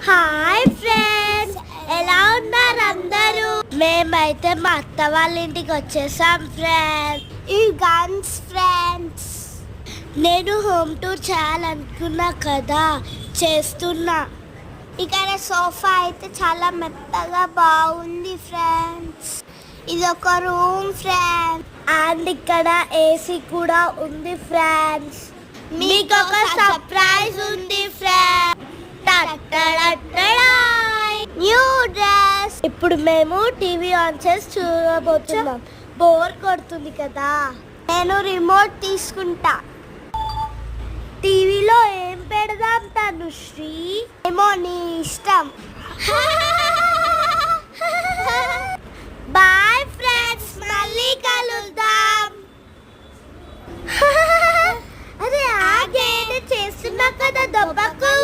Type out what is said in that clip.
Hi friends, ఎలా ఉన్నారు అందరూ? మేమైతే మా అత్త వాళ్ళ ఇంటికి వచ్చేసాం ఫ్రెండ్స్. ఈ గన్స్ ఫ్రెండ్స్, నేను హోమ్ టూర్ చేయాలనుకున్నా కదా, చేస్తున్నా. ఇక్కడ సోఫా అయితే చాలా మెత్తగా బాగుంది ఫ్రెండ్స్. ఇది ఒక రూమ్ ఫ్రెండ్స్, అండ్ ఇక్కడ ఏసీ కూడా ఉంది ఫ్రెండ్స్. మీకు ఒక సర్ప్రైజ్ ఉంది ఫ్రెండ్స్. New dress. ఇప్పుడు మేము టీవీ ఆన్ చేసి చూడబోతున్నాం. బోర్ కొడుతుంది కదా, నేను రిమోట్ తీసుకుంటా. టీవీలో ఏం పెడదాం తనుశ్రీ? ఏమో నీ ఇష్టం. బాయ్ ఫ్రెండ్స్, మళ్ళీ కలుద్దాం. అరే ఆగే, చేస్తున్నా కదా దెబ్బకు.